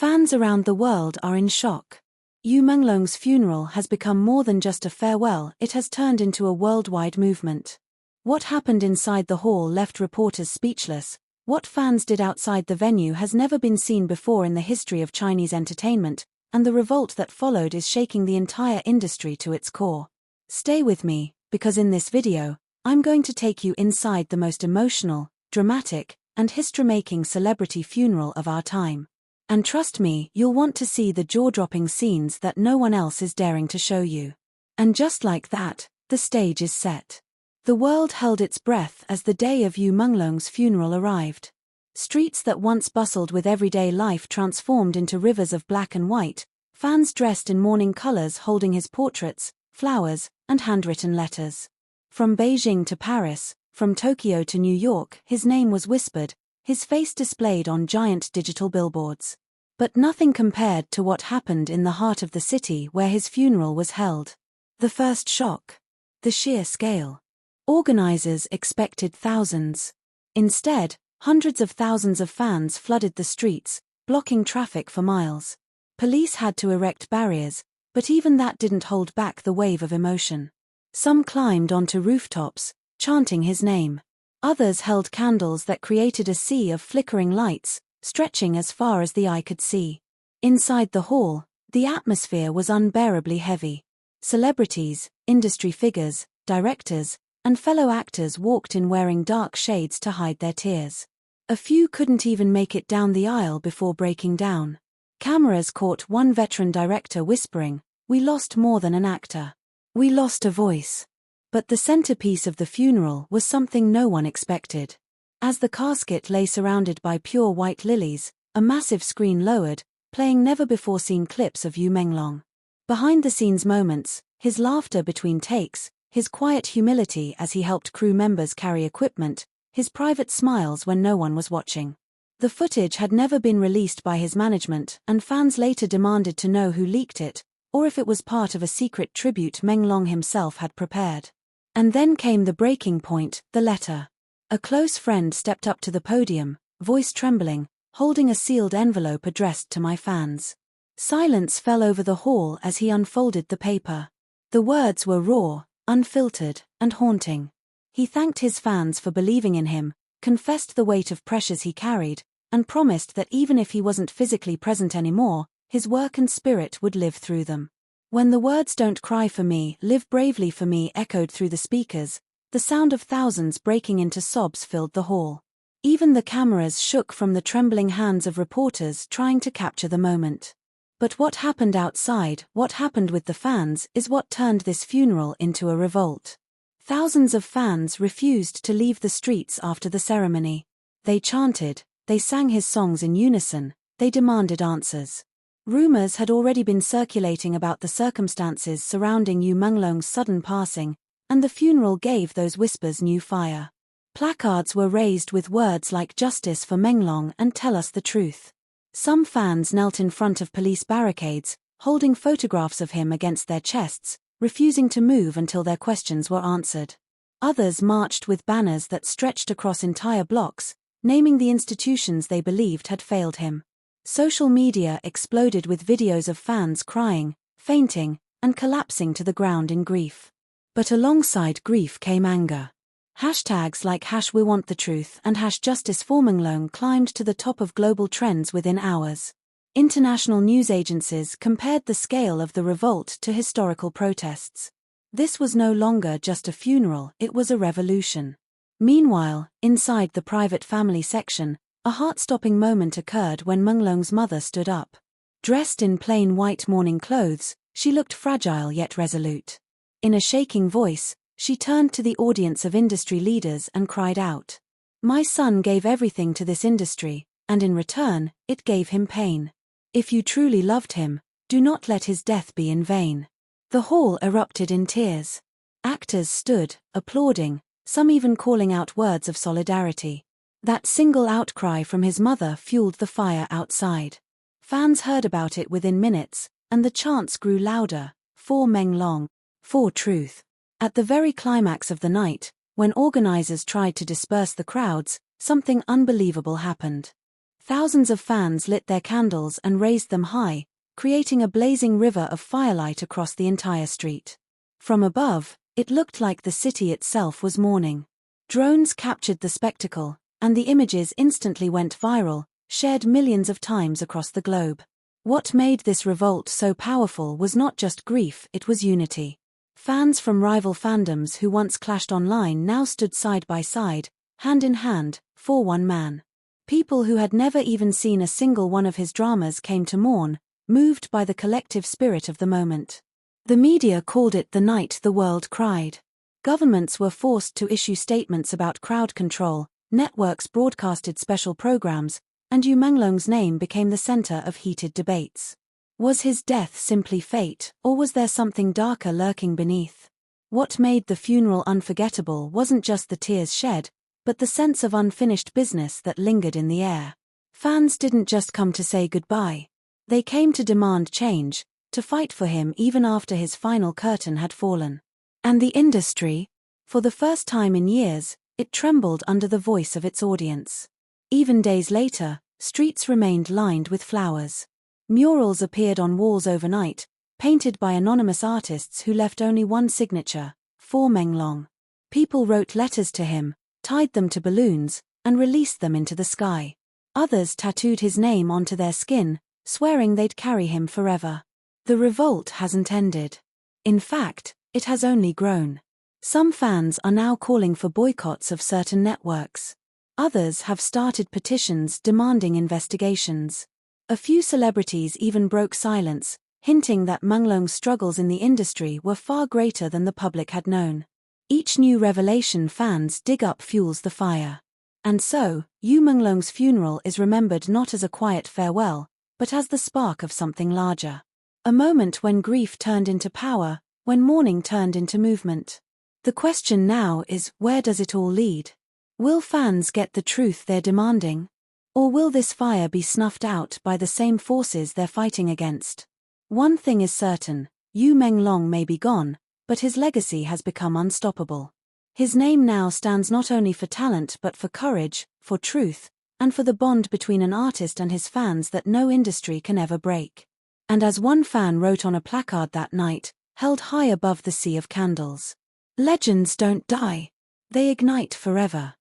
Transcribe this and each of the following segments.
Fans around the world are in shock. Yu Menglong's funeral has become more than just a farewell, it has turned into a worldwide movement. What happened inside the hall left reporters speechless. What fans did outside the venue has never been seen before in the history of Chinese entertainment, and the revolt that followed is shaking the entire industry to its core. Stay with me, because in this video, I'm going to take you inside the most emotional, dramatic, and history-making celebrity funeral of our time. And trust me, you'll want to see the jaw-dropping scenes that no one else is daring to show you. And just like that, the stage is set. The world held its breath as the day of Yu Menglong's funeral arrived. Streets that once bustled with everyday life transformed into rivers of black and white, fans dressed in mourning colors holding his portraits, flowers, and handwritten letters. From Beijing to Paris, from Tokyo to New York, his name was whispered, his face displayed on giant digital billboards. But nothing compared to what happened in the heart of the city where his funeral was held. The first shock. The sheer scale. Organizers expected thousands. Instead, hundreds of thousands of fans flooded the streets, blocking traffic for miles. Police had to erect barriers, but even that didn't hold back the wave of emotion. Some climbed onto rooftops, chanting his name. Others held candles that created a sea of flickering lights, stretching as far as the eye could see. Inside the hall, the atmosphere was unbearably heavy. Celebrities, industry figures, directors, and fellow actors walked in wearing dark shades to hide their tears. A few couldn't even make it down the aisle before breaking down. Cameras caught one veteran director whispering, "We lost more than an actor. We lost a voice." But the centerpiece of the funeral was something no one expected. As the casket lay surrounded by pure white lilies, a massive screen lowered, playing never-before-seen clips of Yu Menglong. Behind-the-scenes moments, his laughter between takes, his quiet humility as he helped crew members carry equipment, his private smiles when no one was watching. The footage had never been released by his management, and fans later demanded to know who leaked it, or if it was part of a secret tribute Menglong himself had prepared. And then came the breaking point, the letter. A close friend stepped up to the podium, voice trembling, holding a sealed envelope addressed to my fans. Silence fell over the hall as he unfolded the paper. The words were raw, unfiltered, and haunting. He thanked his fans for believing in him, confessed the weight of pressures he carried, and promised that even if he wasn't physically present anymore, his work and spirit would live through them. When the words "Don't cry for me, live bravely for me" echoed through the speakers, the sound of thousands breaking into sobs filled the hall. Even the cameras shook from the trembling hands of reporters trying to capture the moment. But what happened outside, what happened with the fans, is what turned this funeral into a revolt. Thousands of fans refused to leave the streets after the ceremony. They chanted, they sang his songs in unison, they demanded answers. Rumors had already been circulating about the circumstances surrounding Yu Menglong's sudden passing, and the funeral gave those whispers new fire. Placards were raised with words like "Justice for Menglong" and "Tell us the truth." Some fans knelt in front of police barricades, holding photographs of him against their chests, refusing to move until their questions were answered. Others marched with banners that stretched across entire blocks, naming the institutions they believed had failed him. Social media exploded with videos of fans crying, fainting, and collapsing to the ground in grief. But alongside grief came anger. Hashtags like #WeWantTheTruth and #JusticeForMenglong climbed to the top of global trends within hours. International news agencies compared the scale of the revolt to historical protests. This was no longer just a funeral, it was a revolution. Meanwhile, inside the private family section, a heart-stopping moment occurred when Menglong's mother stood up. Dressed in plain white mourning clothes, she looked fragile yet resolute. In a shaking voice, she turned to the audience of industry leaders and cried out, "My son gave everything to this industry, and in return, it gave him pain. If you truly loved him, do not let his death be in vain." The hall erupted in tears. Actors stood, applauding, some even calling out words of solidarity. That single outcry from his mother fueled the fire outside. Fans heard about it within minutes, and the chants grew louder, "For Menglong, for truth." At the very climax of the night, when organizers tried to disperse the crowds, something unbelievable happened. Thousands of fans lit their candles and raised them high, creating a blazing river of firelight across the entire street. From above, it looked like the city itself was mourning. Drones captured the spectacle, and the images instantly went viral, shared millions of times across the globe. What made this revolt so powerful was not just grief, it was unity. Fans from rival fandoms who once clashed online now stood side by side, hand in hand, for one man. People who had never even seen a single one of his dramas came to mourn, moved by the collective spirit of the moment. The media called it the night the world cried. Governments were forced to issue statements about crowd control, networks broadcasted special programs, and Yu Menglong's name became the center of heated debates. Was his death simply fate, or was there something darker lurking beneath? What made the funeral unforgettable wasn't just the tears shed, but the sense of unfinished business that lingered in the air. Fans didn't just come to say goodbye. They came to demand change, to fight for him even after his final curtain had fallen. And the industry? For the first time in years, it trembled under the voice of its audience. Even days later, streets remained lined with flowers. Murals appeared on walls overnight, painted by anonymous artists who left only one signature, for Menglong. People wrote letters to him, tied them to balloons, and released them into the sky. Others tattooed his name onto their skin, swearing they'd carry him forever. The revolt hasn't ended. In fact, it has only grown. Some fans are now calling for boycotts of certain networks. Others have started petitions demanding investigations. A few celebrities even broke silence, hinting that Menglong's struggles in the industry were far greater than the public had known. Each new revelation fans dig up fuels the fire. And so, Yu Menglong's funeral is remembered not as a quiet farewell, but as the spark of something larger. A moment when grief turned into power, when mourning turned into movement. The question now is, where does it all lead? Will fans get the truth they're demanding? Or will this fire be snuffed out by the same forces they're fighting against? One thing is certain, Yu Menglong may be gone, but his legacy has become unstoppable. His name now stands not only for talent but for courage, for truth, and for the bond between an artist and his fans that no industry can ever break. And as one fan wrote on a placard that night, held high above the sea of candles, "Legends don't die. They ignite forever."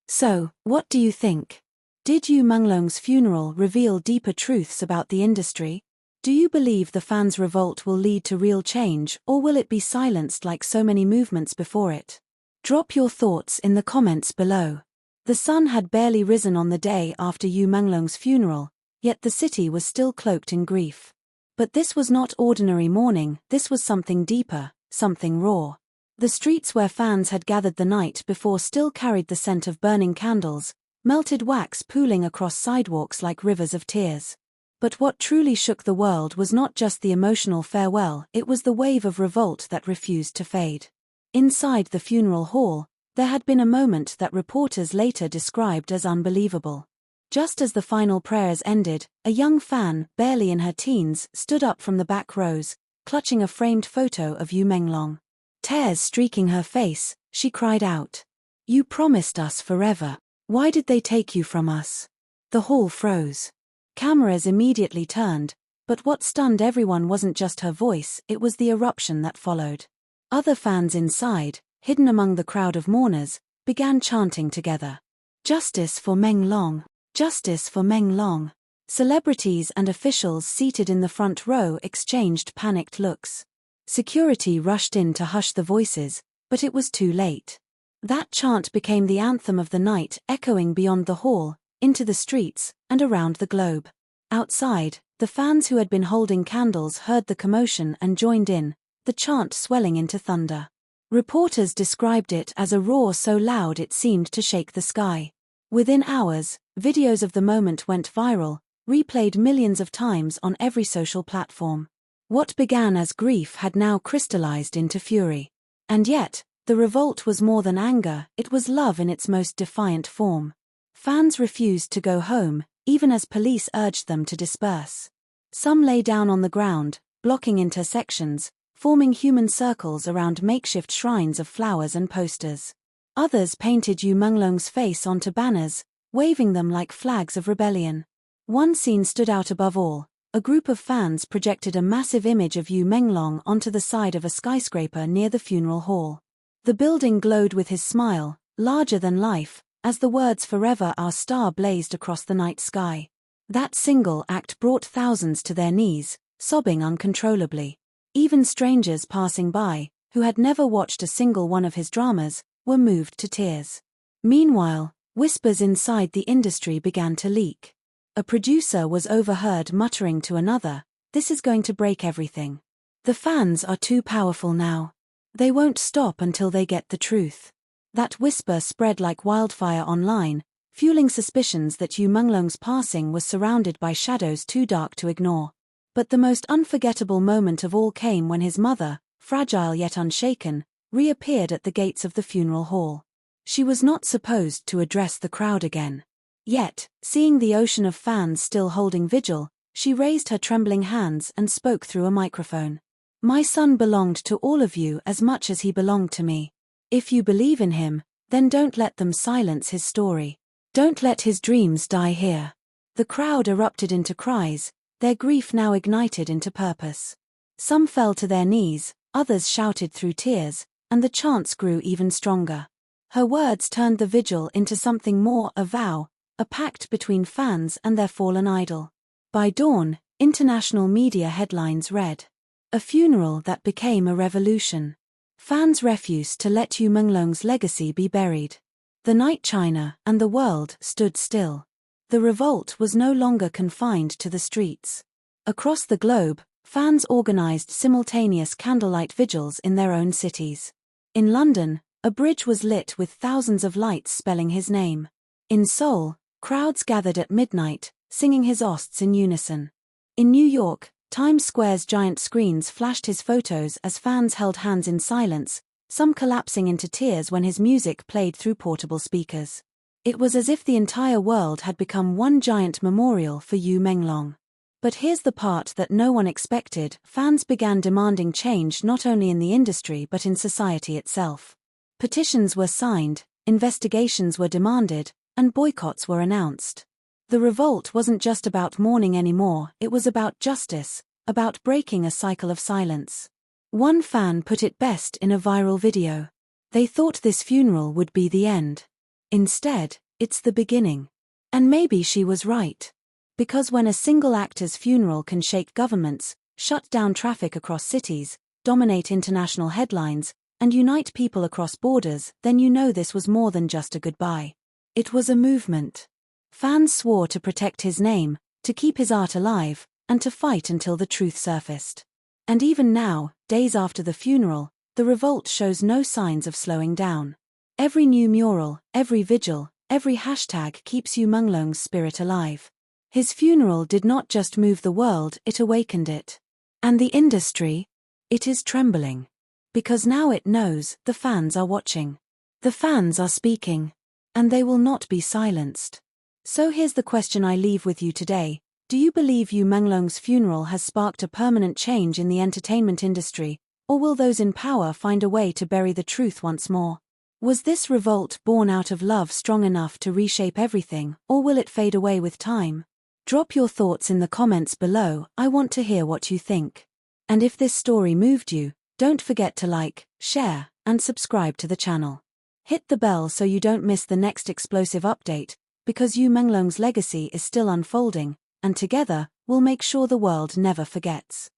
So, what do you think? Did Yu Menglong's funeral reveal deeper truths about the industry? Do you believe the fans' revolt will lead to real change, or will it be silenced like so many movements before it? Drop your thoughts in the comments below. The sun had barely risen on the day after Yu Menglong's funeral, yet the city was still cloaked in grief. But this was not ordinary mourning, this was something deeper, something raw. The streets where fans had gathered the night before still carried the scent of burning candles, melted wax pooling across sidewalks like rivers of tears. But what truly shook the world was not just the emotional farewell, it was the wave of revolt that refused to fade. Inside the funeral hall, there had been a moment that reporters later described as unbelievable. Just as the final prayers ended, a young fan, barely in her teens, stood up from the back rows, clutching a framed photo of Yu Menglong. Tears streaking her face, she cried out, "You promised us forever. Why did they take you from us?" The hall froze. Cameras immediately turned, but what stunned everyone wasn't just her voice, it was the eruption that followed. Other fans inside, hidden among the crowd of mourners, began chanting together, "Justice for Menglong! Justice for Menglong!" Celebrities and officials seated in the front row exchanged panicked looks. Security rushed in to hush the voices, but it was too late. That chant became the anthem of the night, echoing beyond the hall, into the streets, and around the globe. Outside, the fans who had been holding candles heard the commotion and joined in, the chant swelling into thunder. Reporters described it as a roar so loud it seemed to shake the sky. Within hours, videos of the moment went viral, replayed millions of times on every social platform. What began as grief had now crystallized into fury. And yet, the revolt was more than anger, it was love in its most defiant form. Fans refused to go home, even as police urged them to disperse. Some lay down on the ground, blocking intersections, forming human circles around makeshift shrines of flowers and posters. Others painted Yu Menglong's face onto banners, waving them like flags of rebellion. One scene stood out above all. A group of fans projected a massive image of Yu Menglong onto the side of a skyscraper near the funeral hall. The building glowed with his smile, larger than life, as the words "Forever Our Star" blazed across the night sky. That single act brought thousands to their knees, sobbing uncontrollably. Even strangers passing by, who had never watched a single one of his dramas, were moved to tears. Meanwhile, whispers inside the industry began to leak. A producer was overheard muttering to another, "This is going to break everything. The fans are too powerful now. They won't stop until they get the truth." That whisper spread like wildfire online, fueling suspicions that Yu Menglong's passing was surrounded by shadows too dark to ignore. But the most unforgettable moment of all came when his mother, fragile yet unshaken, reappeared at the gates of the funeral hall. She was not supposed to address the crowd again. Yet, seeing the ocean of fans still holding vigil, she raised her trembling hands and spoke through a microphone. "My son belonged to all of you as much as he belonged to me. If you believe in him, then don't let them silence his story. Don't let his dreams die here." The crowd erupted into cries, their grief now ignited into purpose. Some fell to their knees, others shouted through tears, and the chants grew even stronger. Her words turned the vigil into something more, a vow, a pact between fans and their fallen idol. By dawn, international media headlines read, "A funeral that became a revolution. Fans refused to let Yu Menglong's legacy be buried." The night China and the world stood still. The revolt was no longer confined to the streets. Across the globe, fans organized simultaneous candlelight vigils in their own cities. In London, a bridge was lit with thousands of lights spelling his name. In Seoul, crowds gathered at midnight, singing his osts in unison. In New York, Times Square's giant screens flashed his photos as fans held hands in silence, some collapsing into tears when his music played through portable speakers. It was as if the entire world had become one giant memorial for Yu Menglong. But here's the part that no one expected: fans began demanding change not only in the industry but in society itself. Petitions were signed, investigations were demanded, and boycotts were announced. The revolt wasn't just about mourning anymore, it was about justice, about breaking a cycle of silence. One fan put it best in a viral video. They thought this funeral would be the end. Instead, it's the beginning. And maybe she was right. Because when a single actor's funeral can shake governments, shut down traffic across cities, dominate international headlines, and unite people across borders, then you know this was more than just a goodbye. It was a movement. Fans swore to protect his name, to keep his art alive, and to fight until the truth surfaced. And even now, days after the funeral, the revolt shows no signs of slowing down. Every new mural, every vigil, every hashtag keeps Yu Menglong's spirit alive. His funeral did not just move the world, it awakened it. And the industry? It is trembling. Because now it knows, the fans are watching. The fans are speaking. And they will not be silenced. So here's the question I leave with you today. Do you believe Yu Menglong's funeral has sparked a permanent change in the entertainment industry, or will those in power find a way to bury the truth once more? Was this revolt born out of love strong enough to reshape everything, or will it fade away with time? Drop your thoughts in the comments below, I want to hear what you think. And if this story moved you, don't forget to like, share, and subscribe to the channel. Hit the bell so you don't miss the next explosive update, because Yu Menglong's legacy is still unfolding, and together, we'll make sure the world never forgets.